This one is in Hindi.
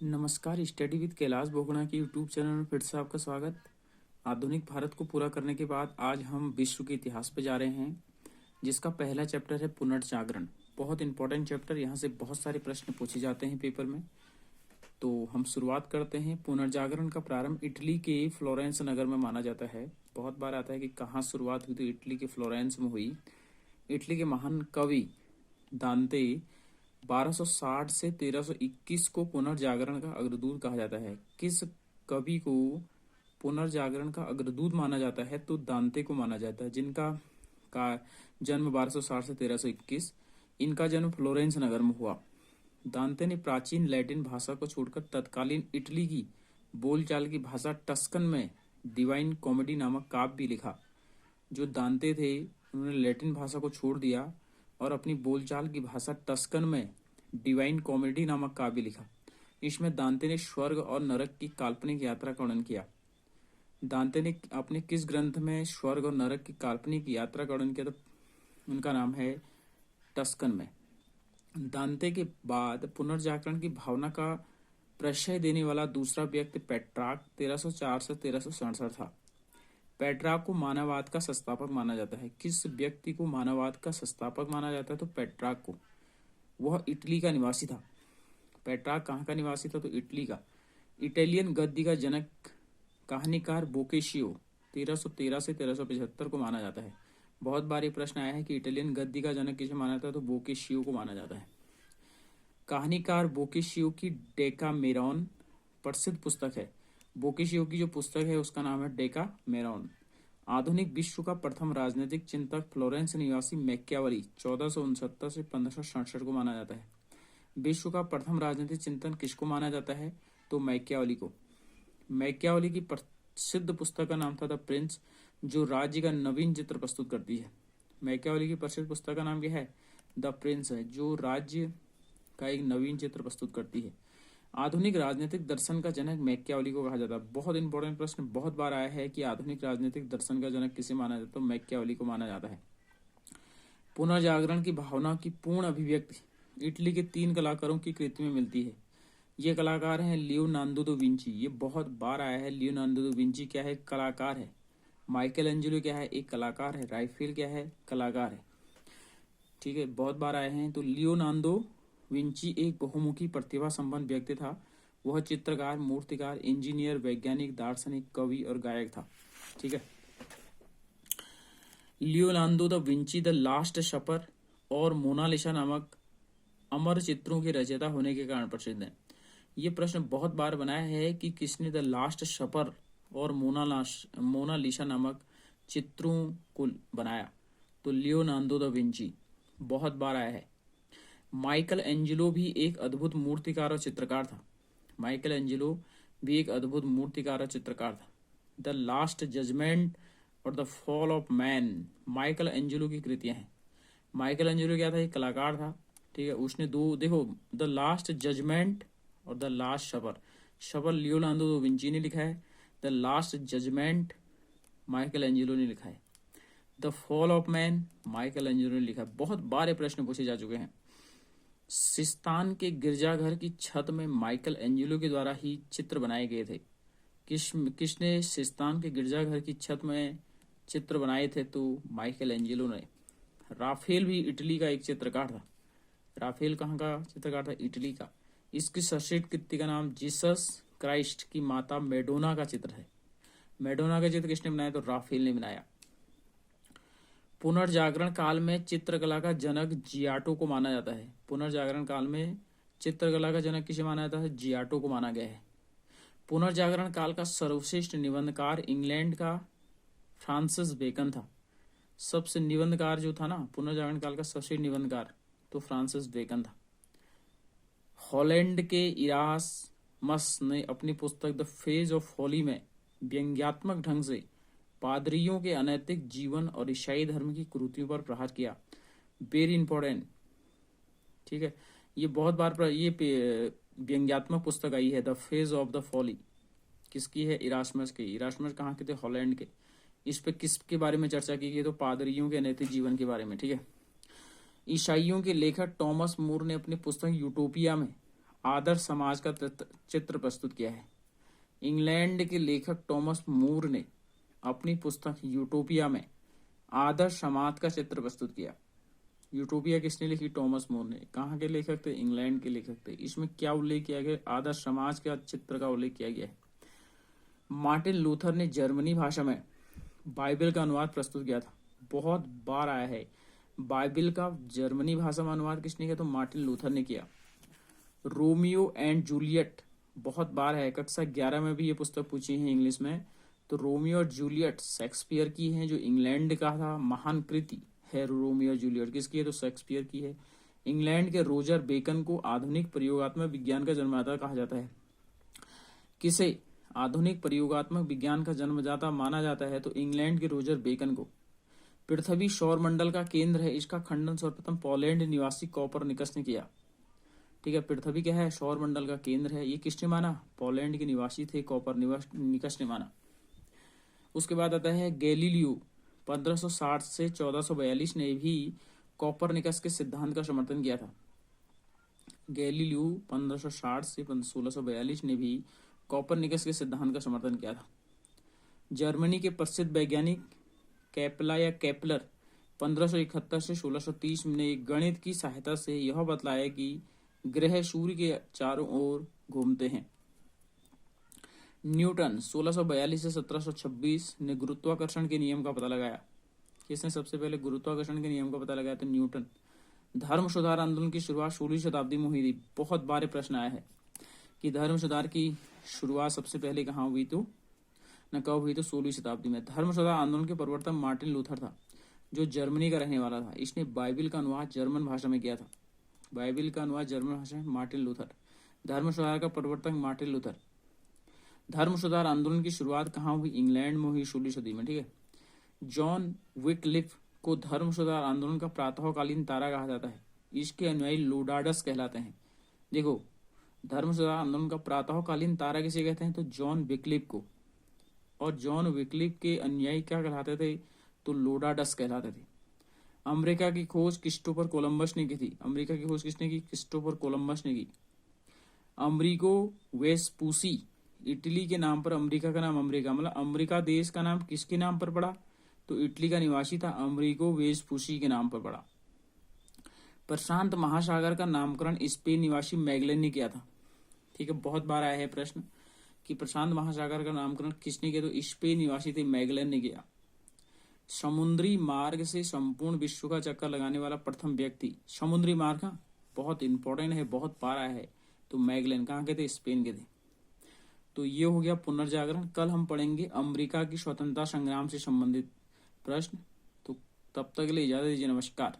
नमस्कार, स्टडी विद कैलाश बोगना की यूट्यूब चैनल में फिर से आपका स्वागत। आधुनिक भारत को पूरा करने के बाद आज हम विश्व के इतिहास पे जा रहे हैं, जिसका पहला चैप्टर है पुनर्जागरण। बहुत इंपॉर्टेंट चैप्टर, यहाँ से बहुत सारे प्रश्न पूछे जाते हैं पेपर में। तो हम शुरुआत करते हैं। पुनर्जागरण का प्रारंभ इटली के फ्लोरेंस नगर में माना जाता है। बहुत बार आता है कि कहाँ शुरुआत हुई, तो इटली के फ्लोरेंस में हुई। इटली के महान कवि दांते 1260 से 1321 को पुनर्जागरण का अग्रदूत कहा जाता है। किस कवि को पुनर्जागरण का अग्रदूत माना जाता है? तो दांते को माना जाता है, जिनका का जन्म 1260 से 1321। इनका जन्म फ्लोरेंस नगर में हुआ। दांते ने प्राचीन लैटिन भाषा को छोड़कर तत्कालीन इटली की बोलचाल की भाषा टस्कन में डिवाइन कॉमेडी नामक काव्य भी लिखा। जो दांते थे, उन्होंने लैटिन भाषा को छोड़ दिया और अपनी बोलचाल की भाषा टस्कन में डिवाइन कॉमेडी नामक काव्य लिखा। इसमें दांते ने स्वर्ग और नरक की काल्पनिक यात्रा का वर्णन किया। दांते ने अपने किस ग्रंथ में स्वर्ग और नरक की काल्पनिक यात्रा का वर्णन किया? तो उनका नाम है टस्कन में। दांते के बाद पुनर्जागरण की भावना का प्रशय देने वाला दूसरा व्यक्ति पेट्रार्क 1304 से 1367 था। पेट्रार्क को मानववाद का संस्थापक माना जाता है। किस व्यक्ति को मानववाद का संस्थापक माना जाता है? तो पेट्रार्क को। वह इटली का निवासी था। पेट्रार्क कहाँ का निवासी था? तो इटली का। इटालियन गद्य का जनक कहानीकार बोकेशियो 1313 से 1375 को माना जाता है। बहुत बार ये प्रश्न आया है कि इटालियन गद्य का जनक किसे माना जाता है? तो बोकेशियो को माना जाता है। कहानीकार बोकेशियो की डेकामेरॉन प्रसिद्ध पुस्तक है। बोकेशियो की जो पुस्तक है उसका नाम है डेकामेरॉन। आधुनिक विश्व का प्रथम राजनीतिक चिंतक फ्लोरेंस निवासी मैकियावेली 1469 से 1567 को माना जाता है। विश्व का प्रथम राजनीतिक चिंतन किसको माना जाता है? तो मैकियावेली को। मैकियावेली की प्रसिद्ध पुस्तक का नाम था द प्रिंस, जो राज्य का नवीन चित्र प्रस्तुत करती है। मैकियावेली की प्रसिद्ध पुस्तक का नाम क्या है? द प्रिंस है, जो राज्य का एक नवीन चित्र प्रस्तुत करती है। आधुनिक राजनीतिक दर्शन का जनक मैकियावेली को कहा जाता है। बहुत इंपॉर्टेंट प्रश्न बहुत बार आया है कि आधुनिक राजनीतिक दर्शन का जनक किसे माना जाता है? तो मैकियावेली को माना जाता है। पुनर्जागरण की भावना की पूर्ण अभिव्यक्ति इटली के 3 कलाकारों की कृति में मिलती है। ये कलाकार हैं लियोनार्दो दा विंची। ये बहुत बार आया है। लियोनार्दो दा विंची क्या है? कलाकार है। माइकल एंजेलो क्या है? एक कलाकार है। राफेल क्या है? कलाकार है। ठीक है, बहुत बार आए हैं। तो लियोनार्दो विंची एक बहुमुखी प्रतिभा संपन्न व्यक्ति था। वह चित्रकार, मूर्तिकार, इंजीनियर, वैज्ञानिक, दार्शनिक, कवि और गायक था। ठीक है। Leonardo da Vinci the last सपर और मोनालिसा नामक अमर चित्रों के रचयिता होने के कारण प्रसिद्ध है। ये प्रश्न बहुत बार बनाया है कि किसने द लास्ट सपर और मोनालिसा नामक चित्रों को बनाया? तो लियोनार्दो दा विंची। बहुत बार आया है। माइकल एंजेलो भी एक अद्भुत मूर्तिकार और चित्रकार था। माइकल एंजेलो भी एक अद्भुत मूर्तिकार और चित्रकार था। द लास्ट जजमेंट और the fall of man Michael Angelo की कृतियां हैं। माइकल एंजेलो क्या था? एक कलाकार था। ठीक है, उसने दो, देखो, द लास्ट जजमेंट और the last supper. Supper Leonardo da Vinci ने लिखा है। The last judgement Michelangelo ने लिखा है। The fall of man Michelangelo ने लिखा है। बहुत बार ये प्रश्न पूछे जा चुके हैं। सिस्तान के गिरजाघर की छत में माइकल एंजेलो के द्वारा ही चित्र बनाए गए थे। किसने सिस्तान के गिरजाघर की छत में चित्र बनाए थे? तो माइकल एंजेलो ने। राफेल भी इटली का एक चित्रकार था। राफेल कहाँ का चित्रकार था? इटली का। इसकी सर्वश्रेष्ठ कृति का नाम जीसस क्राइस्ट की माता मेडोना का चित्र है। मेडोना का चित्र किसने बनाया? तो राफेल ने बनाया। पुनर्जागरण काल में चित्रकला का जनक जियाटो को माना जाता है। पुनर्जागरण काल में चित्रकला का जनक किसे माना जाता है? जियाटो को माना गया है। पुनर्जागरण काल का सर्वश्रेष्ठ निबंधकार इंग्लैंड का फ्रांसिस बेकन था। सबसे निबंधकार जो था ना पुनर्जागरण काल का सबसे निबंधकार, तो फ्रांसिस बेकन था। हॉलैंड के इरासमस ने अपनी पुस्तक द फेज ऑफ फॉली में व्यंग्यात्मक ढंग से पादरियों के अनैतिक जीवन और ईसाई धर्म की कुरीतियों पर प्रहार किया। Very important. ठीक है, ये बहुत बार ये व्यंग्यात्मक पुस्तक आई है the praise of the folly. किसकी है? इरासमस की। इरासमस कहाँ के थे? हॉलैंड के। इस पे किसके बारे में चर्चा की गई? तो पादरियों के अनैतिक जीवन के बारे में। ठीक है। ईसाइयों के लेखक टॉमस मूर ने अपनी पुस्तक यूटोपिया में आदर्श समाज का चित्र प्रस्तुत किया है। इंग्लैंड के लेखक टॉमस मूर ने अपनी पुस्तक यूटोपिया में आदर्श समाज का चित्र प्रस्तुत किया। यूटोपिया किसने लिखी? टॉमस मूर ने। कहाँ के लेखक थे? इंग्लैंड के लेखक थे। इसमें क्या उल्लेख किया गया? आदर्श समाज का चित्र का उल्लेख किया गया है। मार्टिन लूथर ने जर्मनी भाषा में बाइबल का अनुवाद प्रस्तुत किया था। बहुत बार आया है बाइबल का जर्मनी भाषा में अनुवाद किसने किया? तो मार्टिन लूथर ने किया। रोमियो एंड जूलियट बहुत बार है, कक्षा 11 में भी ये पुस्तक पूछी है इंग्लिश में। तो रोमियो और जूलियट शेक्सपियर की है, जो इंग्लैंड का था महान कृति है। रोमियो और जूलियट किसकी है? तो शेक्सपियर की है। इंग्लैंड के रोजर बेकन को आधुनिक प्रयोगात्मक विज्ञान का जन्मदाता कहा जाता है। किसे आधुनिक प्रयोगात्मक विज्ञान का जन्मदाता माना जाता है? तो इंग्लैंड के रोजर बेकन को। पृथ्वी सौरमंडल का केंद्र है, इसका खंडन सर्वप्रथम पोलैंड निवासी कोपरनिकस ने किया। ठीक है, पृथ्वी क्या है? सौरमंडल का केंद्र है। ये किसने माना? पोलैंड के निवासी थे कोपरनिकस ने माना। उसके बाद आता है गैलीलियो 1560 से 1442 ने भी कोपरनिकस के सिद्धांत का समर्थन किया था। गैलीलियो 1560 से 1642 ने भी कोपरनिकस के सिद्धांत का समर्थन किया था। जर्मनी के प्रसिद्ध वैज्ञानिक कैपला या केपलर 1571 से 1630 ने गणित की सहायता से यह बतलाया कि ग्रह सूर्य के चारों ओर घूमते हैं। न्यूटन 1642 से 1726 ने गुरुत्वाकर्षण के नियम का पता लगाया। किसने सबसे पहले गुरुत्वाकर्षण के नियम का पता लगाया? तो न्यूटन। धर्म सुधार आंदोलन की शुरुआत 16वीं शताब्दी में हुई थी। बहुत बार प्रश्न आया है कि धर्म सुधार की शुरुआत सबसे पहले कहाँ हुई? तो न कब हुई? तो 16वीं शताब्दी में। धर्म सुधार आंदोलन के प्रवर्तक मार्टिन लूथर था, जो जर्मनी का रहने वाला था। इसने बाइबल का अनुवाद जर्मन भाषा में किया था। बाइबल का अनुवाद जर्मन भाषा में मार्टिन लूथर। धर्म सुधार का प्रवर्तक मार्टिन लूथर। धर्म सुधार आंदोलन की शुरुआत कहाँ हुई? इंग्लैंड में हुई 16वीं सदी में। ठीक है। जॉन विकलिफ को धर्म सुधार आंदोलन का प्रातःकालीन तारा कहा जाता है। इसके अनुयायी लोडाडस कहलाते हैं। देखो, धर्म सुधार आंदोलन का प्रातःकालीन तारा किसे कहते हैं? तो जॉन विकलिफ को। और जॉन विकलिफ के अनुयायी क्या कहलाते थे? तो लोडाडस कहलाते थे। अमेरिका की खोज क्रिस्टोफर कोलंबस ने की थी। अमेरिका की खोज किसने की? क्रिस्टोफर कोलंबस ने की। अमरीगो वेस्पूसी, इटली के नाम पर अमेरिका का नाम अमेरिका, मतलब अमेरिका देश का नाम किसके नाम पर पड़ा? तो इटली का निवासी था अमरीगो वेस्पूसी के नाम पर पड़ा। प्रशांत महासागर का नामकरण स्पेन निवासी मैगलन ने किया था। ठीक है, बहुत बार आया है प्रश्न कि प्रशांत महासागर का नामकरण किसने किया? तो स्पेन निवासी थे मैगलन ने किया। समुद्री मार्ग से संपूर्ण विश्व का चक्कर लगाने वाला प्रथम व्यक्ति, समुद्री मार्ग का बहुत इंपॉर्टेंट है, बहुत बार आया है। तो मैगलन कहाँ के थे? स्पेन के थे। तो ये हो गया पुनर्जागरण। कल हम पढ़ेंगे अमेरिका की स्वतंत्रता संग्राम से संबंधित प्रश्न। तो तब तक के लिए इजाजत दीजिए। नमस्कार।